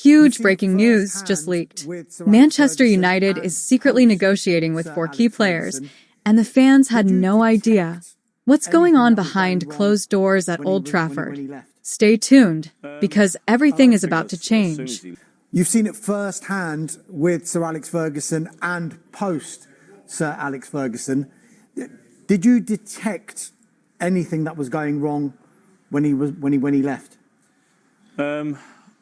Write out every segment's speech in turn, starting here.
Huge breaking news just leaked. Manchester United is secretly negotiating with 4 key players, and the fans had no idea. What's going on behind closed doors at Old Trafford? Stay tuned, because everything is about to change. You've seen it firsthand with Sir Alex Ferguson and post Sir Alex Ferguson. Did you detect anything that was going wrong when he left?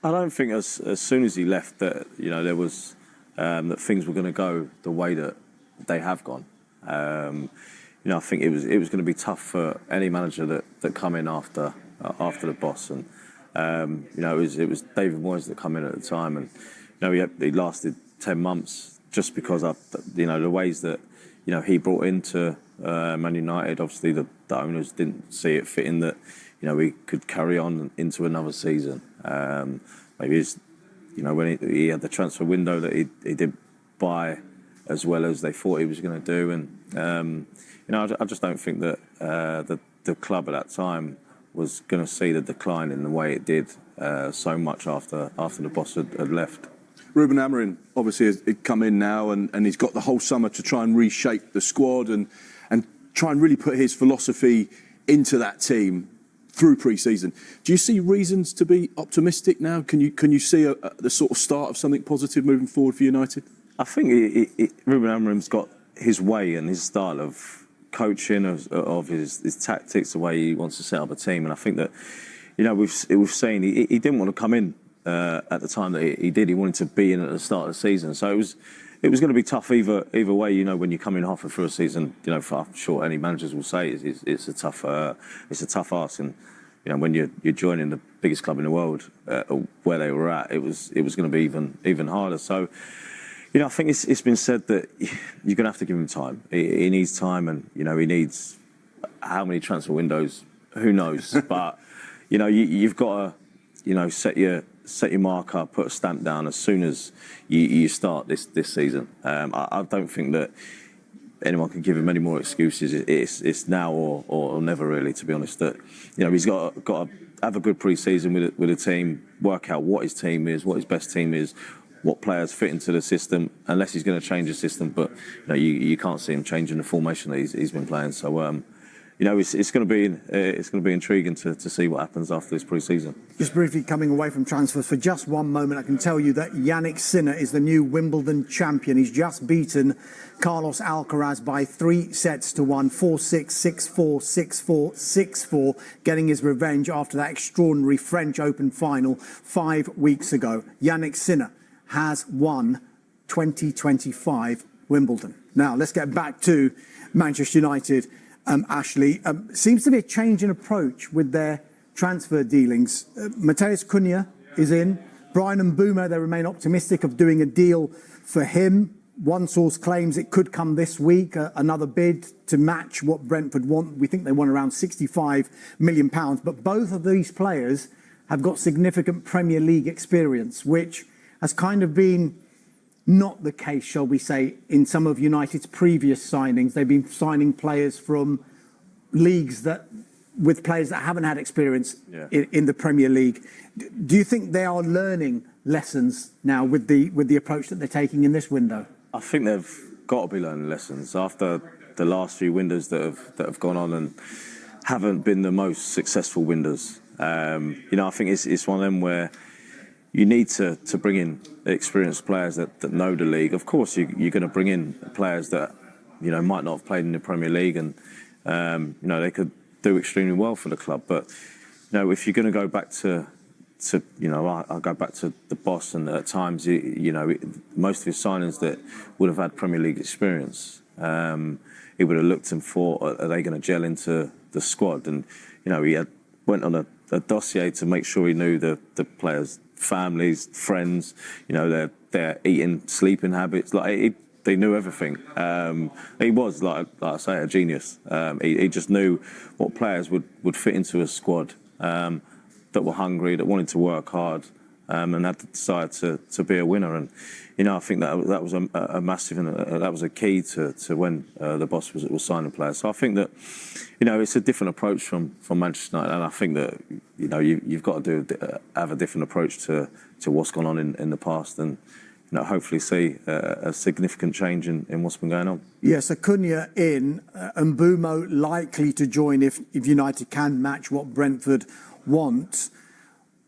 I don't think as soon as he left that there was that things were going to go the way that they have gone. I think it was going to be tough for any manager that come in after the boss, and it was David Moyes that come in at the time, and he lasted 10 months just because of the ways that he brought into Man United. Obviously, the owners didn't see it fitting that we could carry on into another season. Maybe it's when he had the transfer window that he did buy as well as they thought he was going to do, and I just don't think that the club at that time was going to see the decline in the way it did so much after the boss had left. Ruben Amorim obviously has come in now, and he's got the whole summer to try and reshape the squad and try and really put his philosophy into that team through pre-season. Do you see reasons to be optimistic now? Can you see the sort of start of something positive moving forward for United? I think Ruben Amorim's got his way and his style of coaching, of his tactics, the way he wants to set up a team, and I think that we've seen he didn't want to come in at the time that he did. He wanted to be in at the start of the season, so it was going to be tough either way. When you come in halfway through a season, I'm sure any managers will say it's a tough ask, and when you're joining the biggest club in the world, where they were at, it was going to be even harder. So I think it's been said that you're going to have to give him time. He needs time, and he needs how many transfer windows, who knows? But you've got to set your mark up, put a stamp down as soon as you start this season. I don't think that anyone can give him any more excuses. It's now or never, really, to be honest. That he's got to have a good pre-season with a team, work out what his team is, what his best team is, what players fit into the system, unless he's going to change the system. But you can't see him changing the formation that he's been playing. So it's going to be intriguing to see what happens after this pre-season. Just briefly coming away from transfers for just one moment, I can tell you that Yannick Sinner is the new Wimbledon champion. He's just beaten Carlos Alcaraz by 3-1, 4-6, 6-4, 6-4, 6-4, getting his revenge after that extraordinary French Open final 5 weeks ago. Yannick Sinner has won 2025 Wimbledon. Now, let's get back to Manchester United. Ashley, seems to be a change in approach with their transfer dealings. Matheus Cunha is in. Bryan Mbeumo, they remain optimistic of doing a deal for him. One source claims it could come this week, another bid to match what Brentford want. We think they want around £65 million. But both of these players have got significant Premier League experience, which has kind of been not the case, shall we say, in some of United's previous signings. They've been signing players from leagues with players that haven't had experience in the Premier League. Do you think they are learning lessons now with the approach that they're taking in this window? I think they've got to be learning lessons after the last few windows that have gone on and haven't been the most successful windows. I think it's one of them where you need to bring in experienced players that know the league. Of course, you're going to bring in players that might not have played in the Premier League, and they could do extremely well for the club. But if you're going to go back to I go back to the boss, and at times most of his signings that would have had Premier League experience, he would have looked and thought, are they going to gel into the squad? And he went on a dossier to make sure he knew the players' families, friends, their eating, sleeping habits. They knew everything. He was, like I say, a genius. He just knew what players would fit into a squad that were hungry, that wanted to work hard, and had the desire to be a winner. And I think that was a massive, and that was a key to when the boss was signing players. So I think that it's a different approach from Manchester United, and I think that you've got to have a different approach to what's gone on in the past, and hopefully see a significant change in what's been going on. Yes, Acuna in, Mbeumo likely to join if United can match what Brentford want.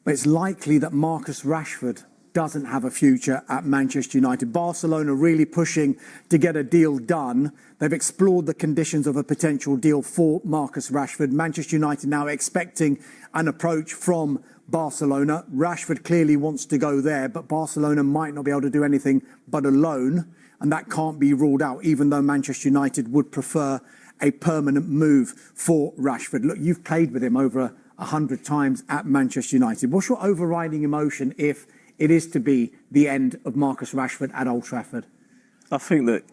But it's likely that Marcus Rashford doesn't have a future at Manchester United. Barcelona really pushing to get a deal done. They've explored the conditions of a potential deal for Marcus Rashford. Manchester United now expecting an approach from Barcelona. Rashford clearly wants to go there, but Barcelona might not be able to do anything but a loan, and that can't be ruled out, even though Manchester United would prefer a permanent move for Rashford. Look, you've played with him over 100 times at Manchester United. What's your overriding emotion if it is to be the end of Marcus Rashford at Old Trafford? I think that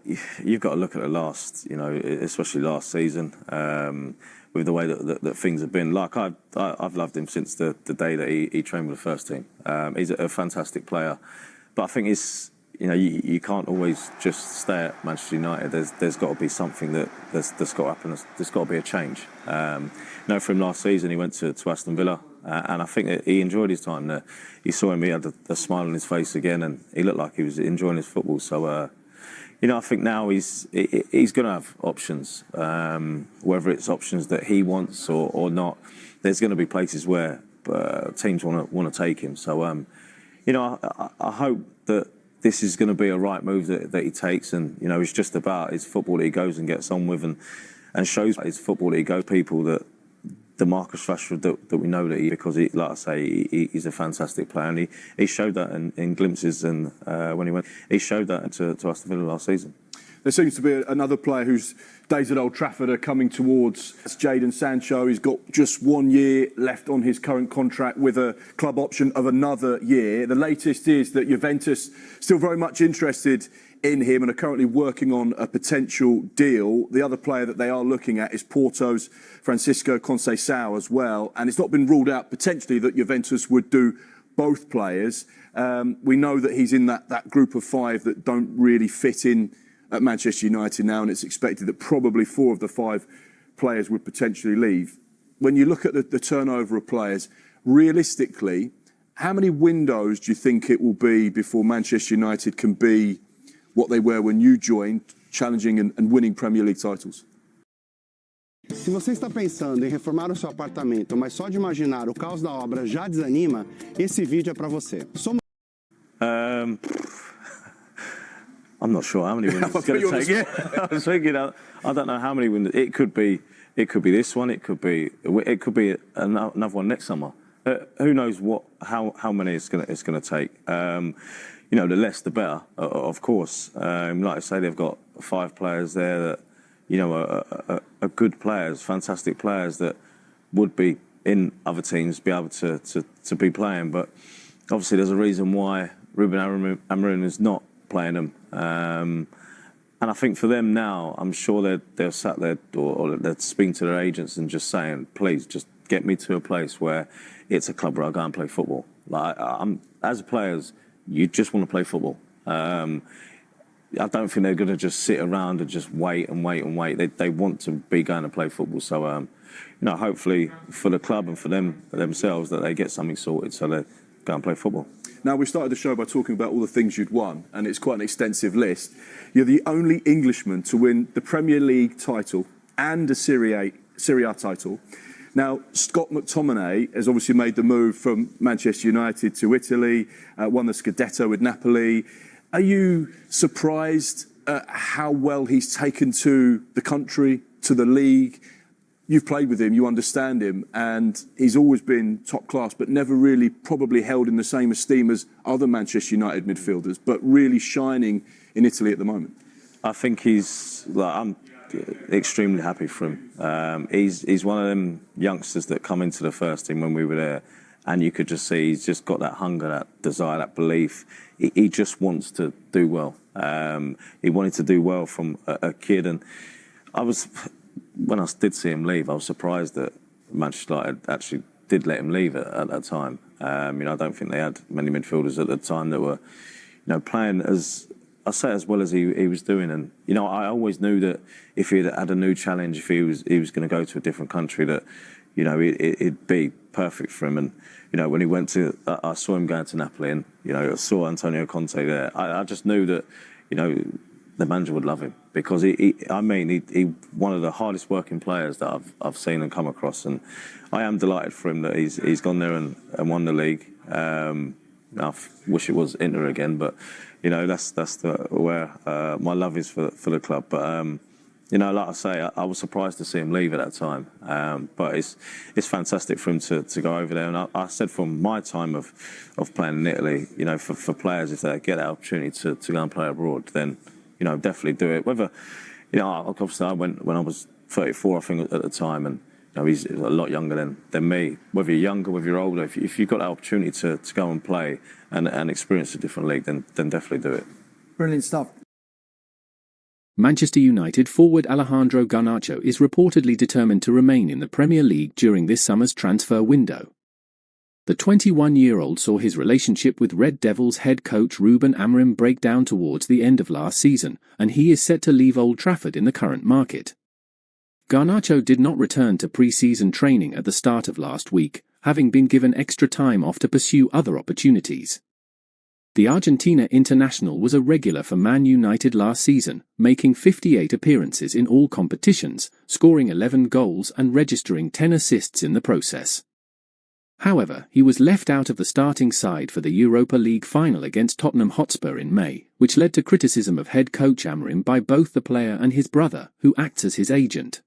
you've got to look at the last, especially last season, with the way that things have been. Like I've loved him since the day that he trained with the first team. He's a fantastic player, but I think you can't always just stay at Manchester United. There's got to be something that's got to happen. There's got to be a change. For him last season, he went to Aston Villa, and I think that he enjoyed his time there. You saw him; he had a smile on his face again, and he looked like he was enjoying his football. So, I think now he's going to have options, whether it's options that he wants or not. There's going to be places where teams want to take him. So, I hope that this is going to be a right move that he takes, and it's just about his football that he goes and gets on with, and shows his football that he goes people that the Marcus Rashford that we know that because like I say, he's a fantastic player, and he showed that in glimpses, and when he showed that to Aston Villa last season. There seems to be another player whose days at Old Trafford are coming towards. It's Jadon Sancho. He's got just 1 year left on his current contract with a club option of another year. The latest is that Juventus still very much interested in him and are currently working on a potential deal. The other player that they are looking at is Porto's Francisco Conceição as well. And it's not been ruled out potentially that Juventus would do both players. We know that he's in that group of five that don't really fit in at Manchester United now, and it's expected that probably 4 of the 5 players would potentially leave. When you look at the turnover of players, realistically, how many windows do you think it will be before Manchester United can be what they were when you joined, challenging and winning Premier League titles? Se você está pensando em reformar o seu apartamento, mas só de imaginar o caos da obra já desanima, esse vídeo é para você. I'm not sure how many windows it's going to take. Yeah, I was thinking, I don't know how many windows. It could be this one. It could be another one next summer. Who knows how many it's going to take? The less the better, of course. Like I say, they've got 5 players there that are good players, fantastic players that would be in other teams, be able to be playing. But obviously, there's a reason why Ruben Amorim is not playing them. And I think for them now, I'm sure they're sat there or they're speaking to their agents and just saying, please, just get me to a place where it's a club where I go and play football. Like as players, you just want to play football. I don't think they're going to just sit around and just wait. They want to be going to play football. So, hopefully for the club and for themselves that they get something sorted so they go and play football. Now, we started the show by talking about all the things you'd won, and it's quite an extensive list. You're the only Englishman to win the Premier League title and a Serie A title. Now, Scott McTominay has obviously made the move from Manchester United to Italy, won the Scudetto with Napoli. Are you surprised at how well he's taken to the country, to the league? You've played with him, you understand him, and he's always been top class, but never really probably held in the same esteem as other Manchester United midfielders, but really shining in Italy at the moment. I think I'm extremely happy for him. He's one of them youngsters that come into the first team when we were there, and you could just see he's just got that hunger, that desire, that belief. He just wants to do well. He wanted to do well from a kid, and when I did see him leave, I was surprised that Manchester United actually did let him leave at that time. I don't think they had many midfielders at the time that were, playing as well as he was doing. And I always knew that if he had a new challenge, if he was going to go to a different country, that it'd be perfect for him. And when he went to, I saw him going to Napoli, and I saw Antonio Conte there. I just knew that the manager would love him, because he one of the hardest working players that I've seen and come across. And I am delighted for him that he's gone there and won the league. I wish it was Inter again, but that's where my love is for the club. But like I say, I was surprised to see him leave at that time. But it's fantastic for him to go over there. And I said from my time of playing in Italy, for players, if they get that opportunity to go and play abroad, then definitely do it. Whether obviously I went when I was 34, I think, at the time, and he's a lot younger than me. Whether you're younger, whether you're older, if you've got that opportunity to go and play and experience a different league, then definitely do it. Brilliant stuff. Manchester United forward Alejandro Garnacho is reportedly determined to remain in the Premier League during this summer's transfer window. The 21-year-old saw his relationship with Red Devils head coach Ruben Amorim break down towards the end of last season, and he is set to leave Old Trafford in the current market. Garnacho did not return to pre-season training at the start of last week, having been given extra time off to pursue other opportunities. The Argentina international was a regular for Man Utd last season, making 58 appearances in all competitions, scoring 11 goals and registering 10 assists in the process. However, he was left out of the starting side for the Europa League final against Tottenham Hotspur in May, which led to criticism of head coach Amorim by both the player and his brother, who acts as his agent.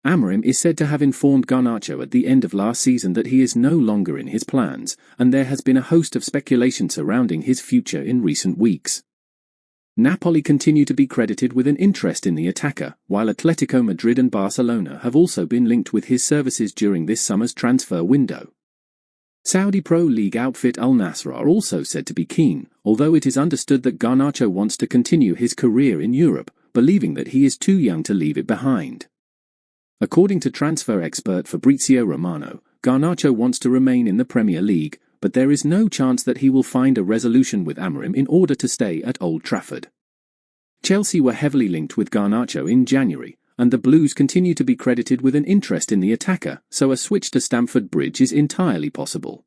Amorim is said to have informed Garnacho at the end of last season that he is no longer in his plans, and there has been a host of speculation surrounding his future in recent weeks. Napoli continue to be credited with an interest in the attacker, while Atletico Madrid and Barcelona have also been linked with his services during this summer's transfer window. Saudi Pro League outfit Al Nassr are also said to be keen, although it is understood that Garnacho wants to continue his career in Europe, believing that he is too young to leave it behind. According to transfer expert Fabrizio Romano, Garnacho wants to remain in the Premier League, but there is no chance that he will find a resolution with Amorim in order to stay at Old Trafford. Chelsea were heavily linked with Garnacho in January, and the Blues continue to be credited with an interest in the attacker, so a switch to Stamford Bridge is entirely possible.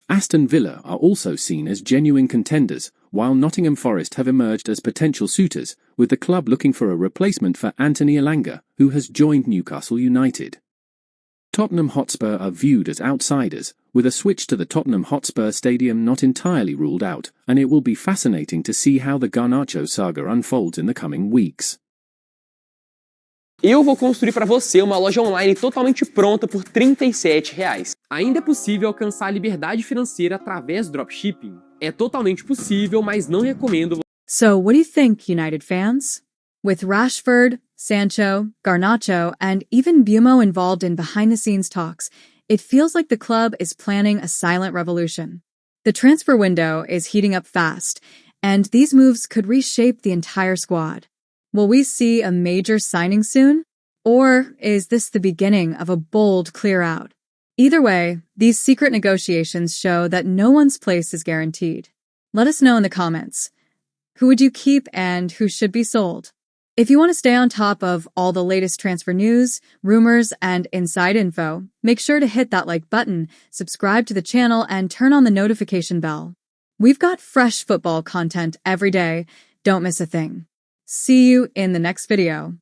Aston Villa are also seen as genuine contenders, while Nottingham Forest have emerged as potential suitors, with the club looking for a replacement for Anthony Elanga, who has joined Newcastle United. Tottenham Hotspur are viewed as outsiders, with a switch to the Tottenham Hotspur Stadium not entirely ruled out, and it will be fascinating to see how the Garnacho saga unfolds in the coming weeks. Eu vou construir para você uma loja online totalmente pronta por R$ 37. Ainda é possível alcançar a liberdade financeira através do dropshipping? É totalmente possível, mas não recomendo. So, what do you think, United fans? With Rashford, Sancho, Garnacho, and even Mbeumo involved in behind-the-scenes talks, it feels like the club is planning a silent revolution. The transfer window is heating up fast, and these moves could reshape the entire squad. Will we see a major signing soon? Or is this the beginning of a bold clear-out? Either way, these secret negotiations show that no one's place is guaranteed. Let us know in the comments. Who would you keep and who should be sold? If you want to stay on top of all the latest transfer news, rumors, and inside info, make sure to hit that like button, subscribe to the channel, and turn on the notification bell. We've got fresh football content every day. Don't miss a thing. See you in the next video.